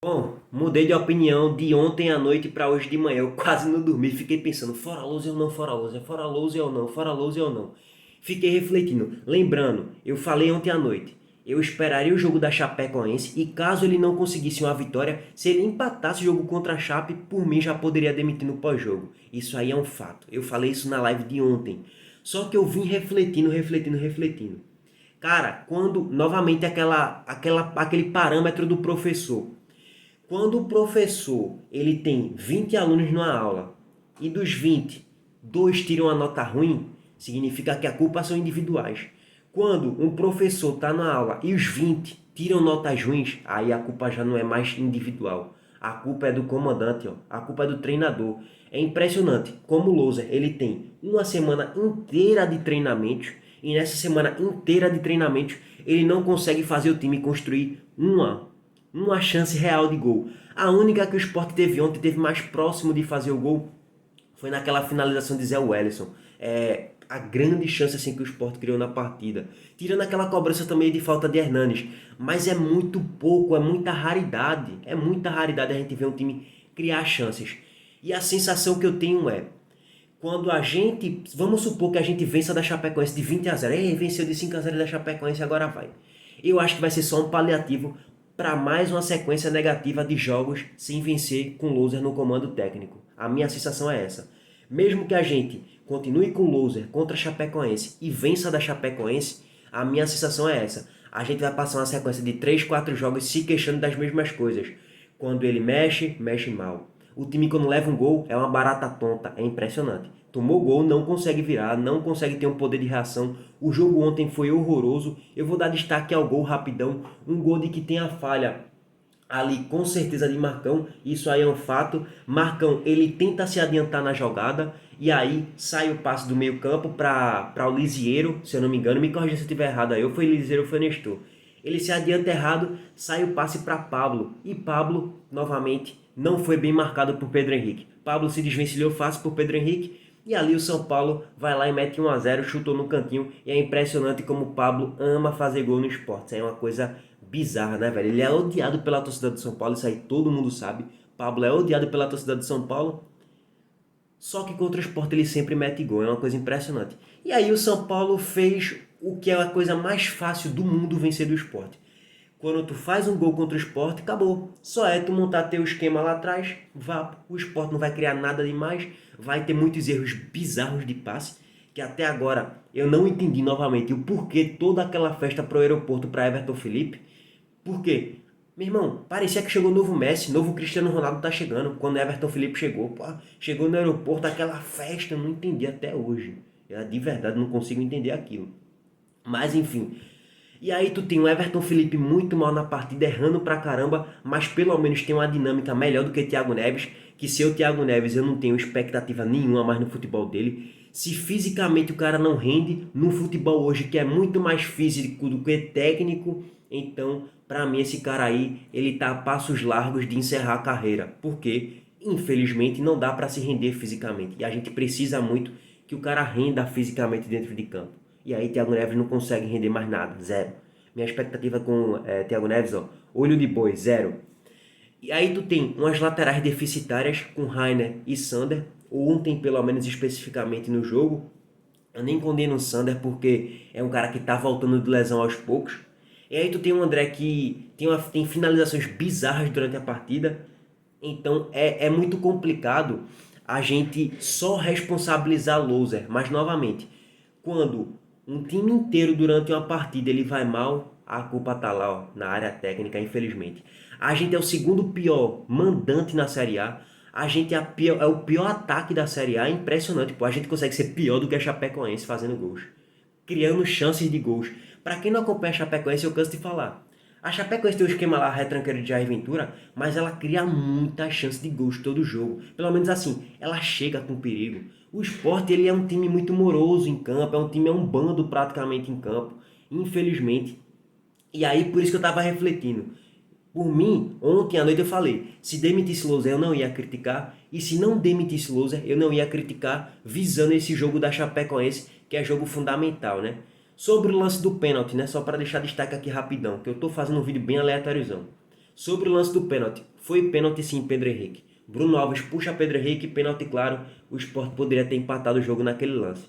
Bom, mudei de opinião de ontem à noite para hoje de manhã. Eu quase não dormi, fiquei pensando, fora Lousa ou não, fora Lousa, fora Lousa ou não, fora Lousa ou não. Fiquei refletindo, lembrando, eu falei ontem à noite, eu esperaria o jogo da Chapecoense e caso ele não conseguisse uma vitória, se ele empatasse o jogo contra a Chape, por mim já poderia demitir no pós-jogo. Isso aí é um fato. Eu falei isso na live de ontem. Só que eu vim refletindo. Cara, quando novamente aquele parâmetro do professor. Quando o professor ele tem 20 alunos numa aula e dos 20, dois tiram a nota ruim, significa que a culpa são individuais. Quando um professor está na aula e os 20 tiram notas ruins, aí a culpa já não é mais individual. A culpa é do comandante, ó. A culpa é do treinador. É impressionante como o Louser ele tem uma semana inteira de treinamentos e nessa semana inteira de treinamentos ele não consegue fazer o time construir uma chance real de gol. A única que o Sport teve ontem, teve mais próximo de fazer o gol, foi naquela finalização de Zé Wellison. É a grande chance assim que o Sport criou na partida. Tirando aquela cobrança também de falta de Hernanes. Mas é muito pouco, é muita raridade. É muita raridade a gente ver um time criar chances. E a sensação que eu tenho é, quando a gente, vamos supor que a gente vença da Chapecoense de 20-0. Ei, venceu de 5-0 da Chapecoense, agora vai. Eu acho que vai ser só um paliativo para mais uma sequência negativa de jogos sem vencer com o Loser no comando técnico. A minha sensação é essa. Mesmo que a gente continue com o Loser contra a Chapecoense e vença da Chapecoense, a minha sensação é essa. A gente vai passar uma sequência de 3, 4 jogos se queixando das mesmas coisas. Quando ele mexe, mexe mal. O time quando leva um gol é uma barata tonta, é impressionante. Tomou gol, não consegue virar, não consegue ter um poder de reação. O jogo ontem foi horroroso. Eu vou dar destaque ao gol rapidão. Um gol de que tem a falha ali com certeza de Marcão. Isso aí é um fato. Marcão, ele tenta se adiantar na jogada. E aí sai o passe do meio campo para o Lisieiro, se eu não me engano. Me corrija se eu estiver errado aí. Ou foi Lisieiro ou foi Nestor. Ele se adianta errado, sai o passe para Pablo. E Pablo, novamente, não foi bem marcado por Pedro Henrique. Pablo se desvencilhou fácil por Pedro Henrique. E ali o São Paulo vai lá e mete 1-0, chutou no cantinho. E é impressionante como o Pablo ama fazer gol no esporte. Isso é uma coisa bizarra, né, velho? Ele é odiado pela torcida do São Paulo, isso aí todo mundo sabe. Pablo é odiado pela torcida do São Paulo. Só que contra o Sport ele sempre mete gol, é uma coisa impressionante. E aí o São Paulo fez o que é a coisa mais fácil do mundo vencer do Sport. Quando tu faz um gol contra o Sport, acabou. Só é tu montar teu esquema lá atrás, vá. O Sport não vai criar nada demais, vai ter muitos erros bizarros de passe, que até agora eu não entendi novamente o porquê toda aquela festa pro aeroporto para Everton Felipe. Por quê? Meu irmão, parecia que chegou o novo Messi, novo Cristiano Ronaldo tá chegando. Quando Everton Felipe chegou, pô, chegou no aeroporto, aquela festa, eu não entendi até hoje. Eu de verdade não consigo entender aquilo. Mas enfim. E aí tu tem o Everton Felipe muito mal na partida, errando pra caramba, mas pelo menos tem uma dinâmica melhor do que Thiago Neves, que se o Thiago Neves eu não tenho expectativa nenhuma mais no futebol dele. Se fisicamente o cara não rende no futebol hoje, que é muito mais físico do que técnico, então pra mim esse cara aí, ele tá a passos largos de encerrar a carreira, porque infelizmente não dá pra se render fisicamente, e a gente precisa muito que o cara renda fisicamente dentro de campo. E aí Thiago Neves não consegue render mais nada, zero. Minha expectativa com Thiago Neves, ó, olho de boi, zero. E aí tu tem umas laterais deficitárias com Rainer e Sander. Ontem, pelo menos especificamente no jogo, eu nem condeno o Sander porque é um cara que tá voltando de lesão aos poucos. E aí tu tem o André que tem finalizações bizarras durante a partida. Então é muito complicado a gente só responsabilizar loser. Mas novamente, quando um time inteiro durante uma partida ele vai mal, a culpa tá lá, ó, na área técnica, infelizmente. A gente é o segundo pior mandante na Série A. A gente é o pior ataque da Série A. É impressionante, pô. A gente consegue ser pior do que a Chapecoense fazendo gols, criando chances de gols. Para quem não acompanha a Chapecoense, eu canso de falar. A Chapecoense tem o esquema lá, retranqueiro de Jair Ventura, mas ela cria muita chance de gols todo jogo. Pelo menos assim, ela chega com perigo. O Sport ele é um time muito moroso em campo, é um bando praticamente em campo, infelizmente. E aí, por isso que eu estava refletindo. Por mim, ontem à noite eu falei, se demitisse Louser eu não ia criticar, e se não demitisse Louser eu não ia criticar, visando esse jogo da Chapecoense, que é jogo fundamental, né? Sobre o lance do pênalti, né? Só para deixar destaque aqui rapidão, que eu tô fazendo um vídeo bem aleatóriozão. Sobre o lance do pênalti, foi pênalti sim, Pedro Henrique. Bruno Alves puxa Pedro Henrique, pênalti claro, o Sport poderia ter empatado o jogo naquele lance.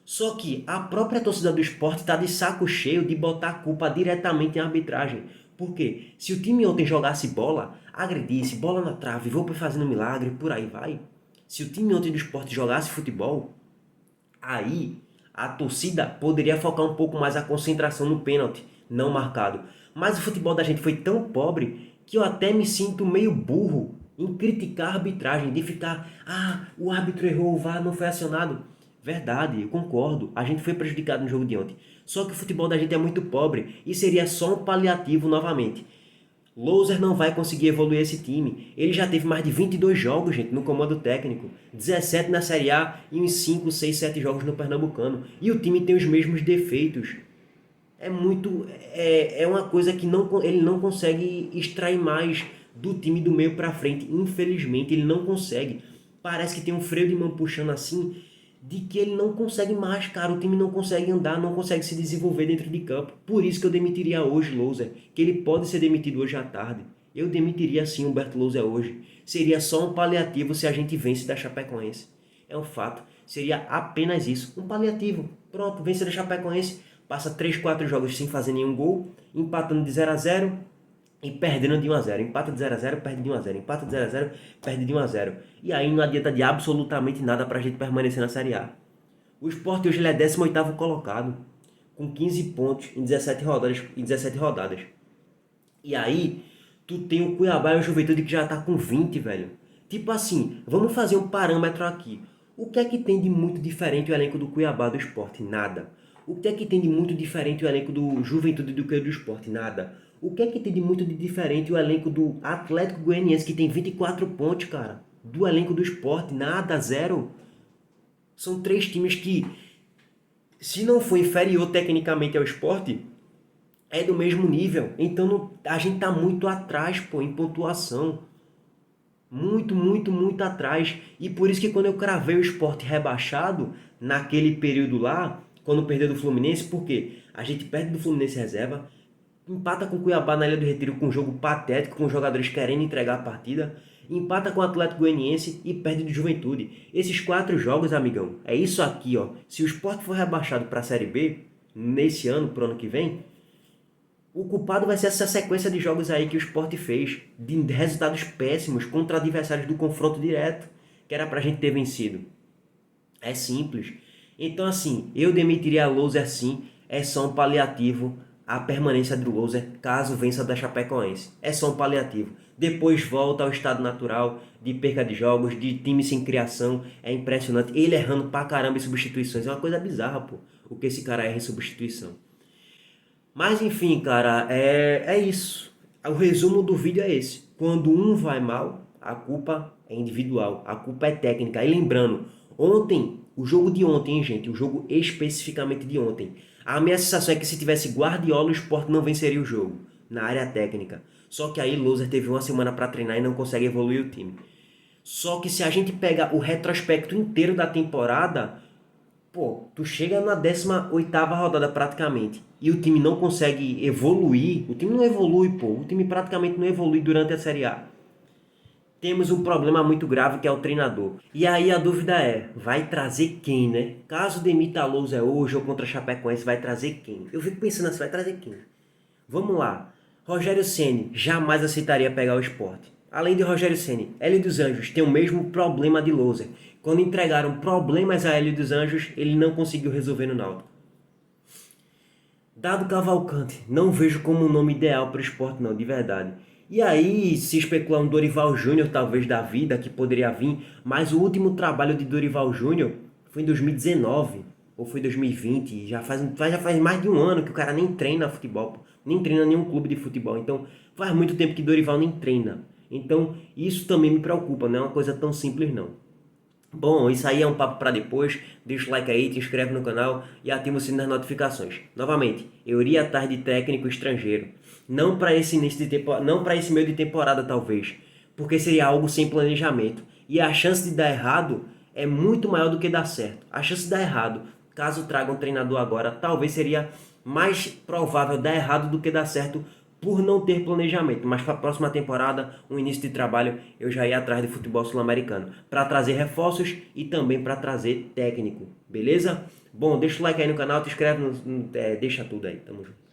Só que a própria torcida do Sport está de saco cheio de botar a culpa diretamente em arbitragem. Por quê? Se o time ontem jogasse bola, agredisse, bola na trave, vou fazendo milagre, por aí vai. Se o time ontem do Sport jogasse futebol, aí a torcida poderia focar um pouco mais a concentração no pênalti não marcado. Mas o futebol da gente foi tão pobre que eu até me sinto meio burro em criticar a arbitragem, de ficar, o árbitro errou, o VAR não foi acionado. Verdade, eu concordo, a gente foi prejudicado no jogo de ontem. Só que o futebol da gente é muito pobre e seria só um paliativo novamente. Louser não vai conseguir evoluir esse time. Ele já teve mais de 22 jogos, gente, no comando técnico. 17 na Série A e uns 5, 6, 7 jogos no Pernambucano. E o time tem os mesmos defeitos. É uma coisa que ele não consegue extrair mais do time do meio pra frente. Infelizmente, ele não consegue. Parece que tem um freio de mão puxando assim, de que ele não consegue mais, cara. O time não consegue andar, não consegue se desenvolver dentro de campo. Por isso que eu demitiria hoje Louser, que ele pode ser demitido hoje à tarde. Eu demitiria sim Humberto Louser hoje. Seria só um paliativo se a gente vence da Chapecoense. É um fato. Seria apenas isso. Um paliativo. Pronto, vence da Chapecoense. Passa 3, 4 jogos sem fazer nenhum gol, empatando de 0-0 e perdendo de 1-0. Empata de 0-0, perde de 1-0. Empata de 0-0, perde de 1-0. E aí não adianta de absolutamente nada pra gente permanecer na Série A. O Sport hoje ele é 18º colocado, com 15 pontos em 17 rodadas. E aí, tu tem o Cuiabá e o Juventude que já tá com 20, velho. Tipo assim, vamos fazer um parâmetro aqui. O que é que tem de muito diferente o elenco do Cuiabá do Sport? Nada. O que é que tem de muito diferente o elenco do Juventude do que o do Sport? Nada. O que é que tem de muito diferente o elenco do Atlético Goianiense, que tem 24 pontos, cara? Do elenco do Sport? Nada, zero. São 3 times que, se não for inferior tecnicamente ao Sport, é do mesmo nível. Então a gente tá muito atrás, pô, em pontuação. Muito, muito, muito atrás. E por isso que quando eu cravei o Sport rebaixado, naquele período lá, quando perdeu do Fluminense, porque a gente perde do Fluminense reserva, empata com o Cuiabá na Ilha do Retiro com um jogo patético, com os jogadores querendo entregar a partida, empata com o Atlético Goianiense e perde do Juventude. Esses 4 jogos, amigão, é isso aqui, ó. Se o Sport for rebaixado para a Série B, nesse ano, pro ano que vem, o culpado vai ser essa sequência de jogos aí que o Sport fez, de resultados péssimos contra adversários do confronto direto, que era pra gente ter vencido. É simples. Então, assim, eu demitiria a Louser sim, é só um paliativo a permanência do Louser caso vença da Chapecoense. É só um paliativo. Depois volta ao estado natural de perca de jogos, de time sem criação. É impressionante. Ele errando pra caramba em substituições. É uma coisa bizarra, pô, o que esse cara erra em substituição. Mas enfim, cara, é isso. O resumo do vídeo é esse. Quando um vai mal, a culpa é individual, a culpa é técnica. E lembrando, ontem, o jogo de ontem, hein, gente, o jogo especificamente de ontem, a minha sensação é que se tivesse Guardiola, o Sport não venceria o jogo, na área técnica. Só que aí Louser teve uma semana para treinar e não consegue evoluir o time. Só que se a gente pega o retrospecto inteiro da temporada, pô, tu chega na 18ª rodada praticamente e o time não consegue evoluir, o time não evolui, pô, o time praticamente não evolui durante a Série A. Temos um problema muito grave que é o treinador. E aí a dúvida é, vai trazer quem, né? Caso demita a Louser hoje ou contra a Chapecoense, vai trazer quem? Eu fico pensando assim, vai trazer quem? Vamos lá. Rogério Ceni jamais aceitaria pegar o Sport. Além de Rogério Ceni, Hélio dos Anjos tem o mesmo problema de Louser. Quando entregaram problemas a Hélio dos Anjos, ele não conseguiu resolver no Náutico. Dado Cavalcante, não vejo como um nome ideal para o Sport não, de verdade. E aí se especula um Dorival Júnior talvez da vida, que poderia vir, mas o último trabalho de Dorival Júnior foi em 2019, ou foi 2020, já faz mais de um ano que o cara nem treina futebol, nem treina nenhum clube de futebol, então faz muito tempo que Dorival nem treina. Então isso também me preocupa, não é uma coisa tão simples não. Bom, isso aí é um papo para depois. Deixa o like aí, te inscreve no canal e ativa o sininho das notificações. Novamente, eu iria atrás de técnico estrangeiro. Não para esse início de temporada, não para esse meio de temporada talvez, porque seria algo sem planejamento. E a chance de dar errado é muito maior do que dar certo. A chance de dar errado, caso traga um treinador agora, talvez seria mais provável dar errado do que dar certo por não ter planejamento, mas para a próxima temporada, o início de trabalho, eu já ia atrás de futebol sul-americano, para trazer reforços e também para trazer técnico, beleza? Bom, deixa o like aí no canal, te inscreve, deixa tudo aí, tamo junto.